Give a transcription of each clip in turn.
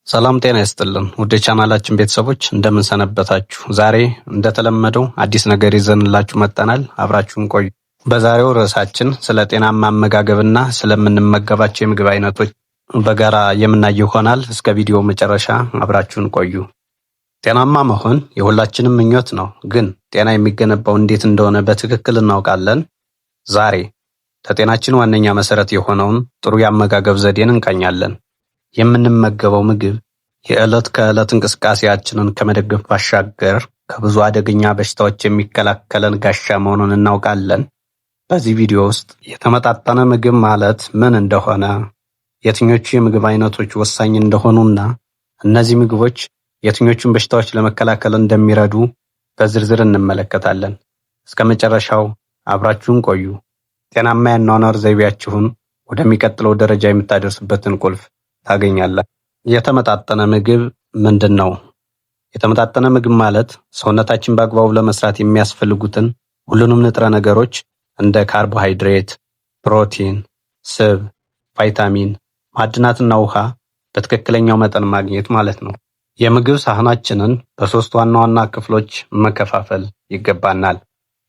ሰላም ጤና ይስጥልን ውድ ቻናላችን ቤተሰቦች እንደምን ሰነበታችሁ። ዛሬ እንደተለመደው አዲስ ነገር ይዘንላችሁ መጥተናል። አብራችሁን ቆዩ። በዛሬው ርዕሳችን ስለ ጤናማ አመጋገብና ስለምንመገባቸው የምግብ አይነቶች በጋራ የምናይ ይሆናል። እስከ ቪዲዮ መጨረሻ አብራችሁን ቆዩ። ጤናማ መሆን የሁላችንም ምኞት ነው፣ ግን ጤና የሚገነባው እንዴት እንደሆነ በትክክል እናውቃለን? ዛሬ ለጤናችን ዋነኛ መሰረት የሆነውን ጥሩ የአመጋገብ ዘዴን እንቃኛለን። የምንመገበው ምግብ የዕለት ከዕለት እንቅስቃሴያችንን ከመደገፍ ባሻገር ከብዙ አደገኛ በሽታዎች የሚከላከለን ጋሻ መሆኑን እናውቃለን። በዚህ ቪዲዮ ውስጥ የተመጣጠነ ምግብ ማለት ምን እንደሆነ፣ የትኞቹ የምግብ አይነቶች ወሳኝ እንደሆኑና እነዚህ ምግቦች የትኞቹን በሽታዎች ለመከላከል እንደሚረዱ በዝርዝር እንመለከታለን። እስከ መጨረሻው አብራችሁን ቆዩ። ጤናማ የአኗኗር ዘይቤያችሁን ወደሚቀጥለው ደረጃ የምታደርሱበትን ቁልፍ ታገኛለህ። የተመጣጠነ ምግብ ምንድን ነው? የተመጣጠነ ምግብ ማለት ሰውነታችን በአግባቡ ለመስራት የሚያስፈልጉትን ሁሉንም ንጥረ ነገሮች እንደ ካርቦሃይድሬት፣ ፕሮቲን፣ ስብ፣ ቫይታሚን፣ ማዕድናትና ውሃ በትክክለኛው መጠን ማግኘት ማለት ነው። የምግብ ሳህናችንን በሶስት ዋና ዋና ክፍሎች መከፋፈል ይገባናል።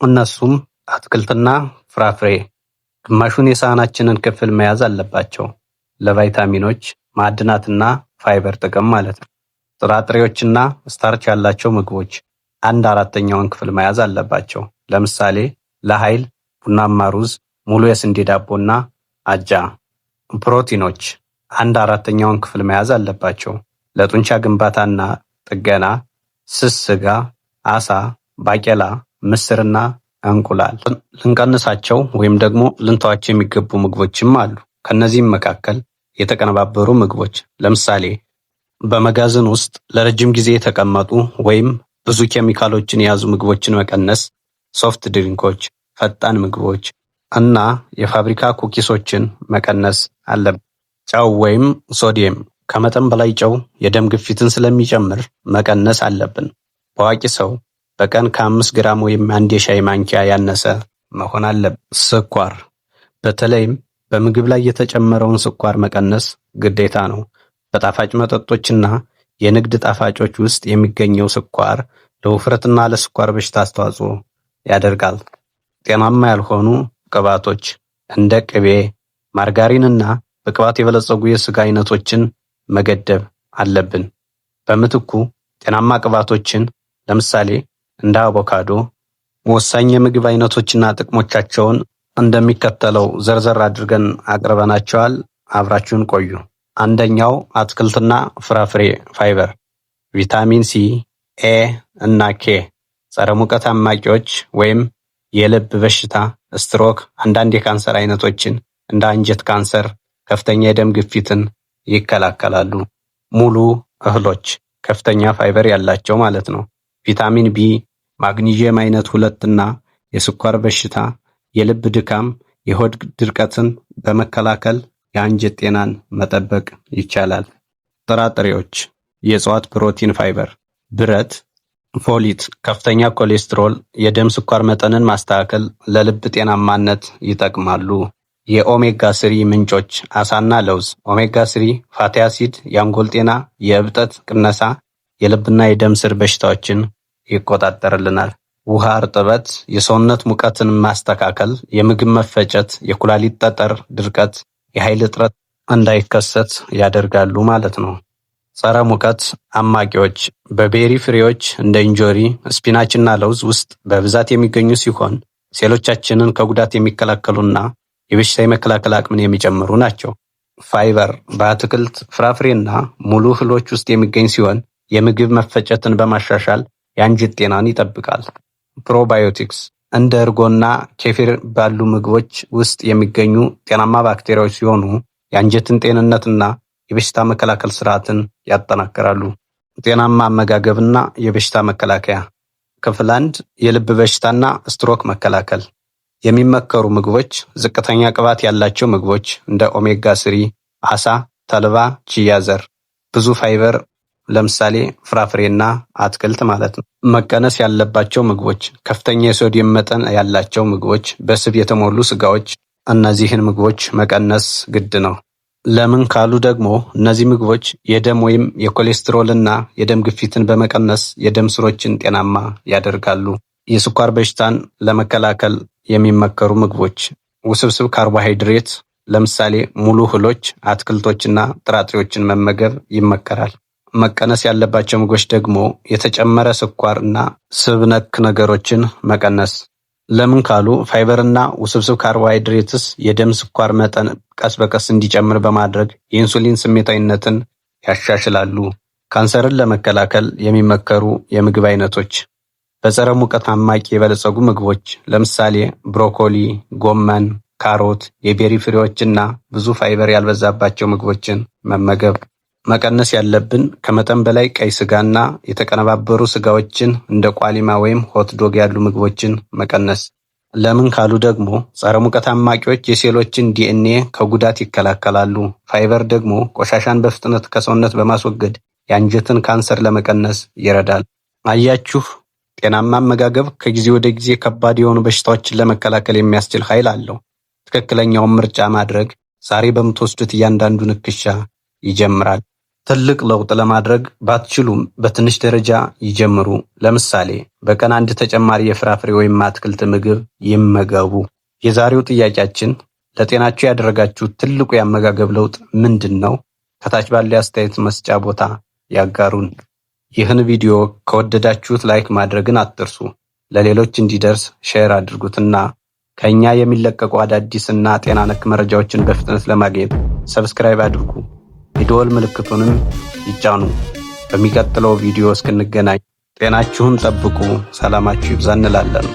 እነሱም አትክልትና ፍራፍሬ ግማሹን የሳህናችንን ክፍል መያዝ አለባቸው። ለቫይታሚኖች፣ ማዕድናትና ፋይበር ጥቅም ማለት ነው። ጥራጥሬዎችና ስታርች ያላቸው ምግቦች 1/4ኛውን ክፍል መያዝ አለባቸው። ለምሳሌ ለኃይል ቡናማ ሩዝ፣ ሙሉ የስንዴ ዳቦና አጃ። ፕሮቲኖች 1/4ኛውን ክፍል መያዝ አለባቸው። ለጡንቻ ግንባታና ጥገና ስስ ስጋ፣ አሳ፣ ባቄላ፣ ምስርና እንቁላል። ልንቀንሳቸው ወይም ደግሞ ልንተዋቸው የሚገቡ ምግቦችም አሉ። ከነዚህም መካከል የተቀነባበሩ ምግቦች፣ ለምሳሌ በመጋዘን ውስጥ ለረጅም ጊዜ የተቀመጡ ወይም ብዙ ኬሚካሎችን የያዙ ምግቦችን መቀነስ፣ ሶፍት ድሪንኮች፣ ፈጣን ምግቦች እና የፋብሪካ ኩኪሶችን መቀነስ አለብን። ጨው ወይም ሶዲየም፣ ከመጠን በላይ ጨው የደም ግፊትን ስለሚጨምር መቀነስ አለብን። በአዋቂ ሰው በቀን ከ5 ግራም ወይም 1 የሻይ ማንኪያ ያነሰ መሆን አለበት። ስኳር፣ በተለይም በምግብ ላይ የተጨመረውን ስኳር መቀነስ ግዴታ ነው። በጣፋጭ መጠጦችና የንግድ ጣፋጮች ውስጥ የሚገኘው ስኳር ለውፍረትና ለስኳር በሽታ አስተዋጽኦ ያደርጋል። ጤናማ ያልሆኑ ቅባቶች እንደ ቅቤ፣ ማርጋሪንና በቅባት የበለጸጉ የስጋ አይነቶችን መገደብ አለብን። በምትኩ ጤናማ ቅባቶችን ለምሳሌ እንደ አቮካዶ፣ ወሳኝ የምግብ አይነቶችና ጥቅሞቻቸውን እንደሚከተለው ዘርዘር አድርገን አቅርበናቸዋል። አብራችሁን ቆዩ። አንደኛው አትክልትና ፍራፍሬ ፋይበር፣ ቪታሚን ሲ፣ ኤ እና ኬ ጸረ ሙቀት አማቂዎች ወይም የልብ በሽታ፣ ስትሮክ፣ አንዳንድ የካንሰር አይነቶችን እንደ አንጀት ካንሰር፣ ከፍተኛ የደም ግፊትን ይከላከላሉ። ሙሉ እህሎች ከፍተኛ ፋይበር ያላቸው ማለት ነው። ቪታሚን ቢ፣ ማግኒዥየም አይነት 2 እና የስኳር በሽታ፣ የልብ ድካም፣ የሆድ ድርቀትን በመከላከል የአንጀት ጤናን መጠበቅ ይቻላል። ጥራጥሬዎች የእጽዋት ፕሮቲን ፋይበር፣ ብረት፣ ፎሊት፣ ከፍተኛ ኮሌስትሮል፣ የደም ስኳር መጠንን ማስተካከል ለልብ ጤናማነት ይጠቅማሉ። የኦሜጋ 3 ምንጮች አሳና ለውዝ። ኦሜጋ 3 ፋቲ አሲድ የአንጎል ጤና፣ የእብጠት ቅነሳ፣ የልብና የደም ስር በሽታዎችን ይቆጣጠርልናል። ውሃ፣ እርጥበት የሰውነት ሙቀትን ማስተካከል፣ የምግብ መፈጨት፣ የኩላሊት ጠጠር ድርቀት፣ የኃይል እጥረት እንዳይከሰት ያደርጋሉ ማለት ነው። ጸረ ሙቀት አማቂዎች በቤሪ ፍሬዎች እንደ እንጆሪ፣ ስፒናችና ለውዝ ውስጥ በብዛት የሚገኙ ሲሆን ሴሎቻችንን ከጉዳት የሚከላከሉና የበሽታ የመከላከል አቅምን የሚጨምሩ ናቸው። ፋይበር በአትክልት ፍራፍሬና ሙሉ እህሎች ውስጥ የሚገኝ ሲሆን የምግብ መፈጨትን በማሻሻል የአንጀት ጤናን ይጠብቃል። ፕሮባዮቲክስ እንደ እርጎና ኬፊር ባሉ ምግቦች ውስጥ የሚገኙ ጤናማ ባክቴሪያዎች ሲሆኑ የአንጀትን ጤንነትና የበሽታ መከላከል ስርዓትን ያጠናክራሉ። ጤናማ አመጋገብና የበሽታ መከላከያ ክፍል 1 የልብ በሽታና ስትሮክ መከላከል። የሚመከሩ ምግቦች ዝቅተኛ ቅባት ያላቸው ምግቦች እንደ ኦሜጋ 3፣ አሳ፣ ተልባ፣ ቺያ ዘር። ብዙ ፋይበር ለምሳሌ ፍራፍሬና አትክልት ማለት ነው። መቀነስ ያለባቸው ምግቦች ከፍተኛ የሶዲየም መጠን ያላቸው ምግቦች፣ በስብ የተሞሉ ስጋዎች። እነዚህን ምግቦች መቀነስ ግድ ነው። ለምን ካሉ ደግሞ እነዚህ ምግቦች የደም ወይም የኮሌስትሮልና የደም ግፊትን በመቀነስ የደም ስሮችን ጤናማ ያደርጋሉ። የስኳር በሽታን ለመከላከል የሚመከሩ ምግቦች ውስብስብ ካርቦሃይድሬት ለምሳሌ ሙሉ እህሎች፣ አትክልቶችና ጥራጥሬዎችን መመገብ ይመከራል። መቀነስ ያለባቸው ምግቦች ደግሞ የተጨመረ ስኳር እና ስብ ነክ ነገሮችን መቀነስ። ለምን ካሉ ፋይበርና ውስብስብ ካርቦሃይድሬትስ የደም ስኳር መጠን ቀስ በቀስ እንዲጨምር በማድረግ የኢንሱሊን ስሜታዊነትን ያሻሽላሉ። ካንሰርን ለመከላከል የሚመከሩ የምግብ አይነቶች በጸረ ሙቀት አማቂ የበለጸጉ ምግቦች ለምሳሌ ብሮኮሊ፣ ጎመን፣ ካሮት፣ የቤሪ ፍሬዎችና ብዙ ፋይበር ያልበዛባቸው ምግቦችን መመገብ። መቀነስ ያለብን ከመጠን በላይ ቀይ ስጋና የተቀነባበሩ ስጋዎችን እንደ ቋሊማ ወይም ሆት ዶግ ያሉ ምግቦችን መቀነስ። ለምን ካሉ ደግሞ ጸረ ሙቀት አማቂዎች የሴሎችን ዲኤንኤ ከጉዳት ይከላከላሉ። ፋይበር ደግሞ ቆሻሻን በፍጥነት ከሰውነት በማስወገድ የአንጀትን ካንሰር ለመቀነስ ይረዳል። አያችሁ፣ ጤናማ አመጋገብ ከጊዜ ወደ ጊዜ ከባድ የሆኑ በሽታዎችን ለመከላከል የሚያስችል ኃይል አለው። ትክክለኛውን ምርጫ ማድረግ ዛሬ በምትወስዱት እያንዳንዱ ንክሻ ይጀምራል። ትልቅ ለውጥ ለማድረግ ባትችሉም በትንሽ ደረጃ ይጀምሩ። ለምሳሌ በቀን አንድ ተጨማሪ የፍራፍሬ ወይም አትክልት ምግብ ይመገቡ። የዛሬው ጥያቄያችን ለጤናችሁ ያደረጋችሁት ትልቁ የአመጋገብ ለውጥ ምንድን ነው? ከታች ባለው የአስተያየት መስጫ ቦታ ያጋሩን። ይህን ቪዲዮ ከወደዳችሁት ላይክ ማድረግን አትርሱ። ለሌሎች እንዲደርስ ሼር አድርጉትና ከኛ የሚለቀቁ አዳዲስና ጤና ነክ መረጃዎችን በፍጥነት ለማግኘት ሰብስክራይብ አድርጉ። የደወል ምልክቱንም ይጫኑ። በሚቀጥለው ቪዲዮ እስክንገናኝ ጤናችሁን ጠብቁ። ሰላማችሁ ይብዛ እንላለን።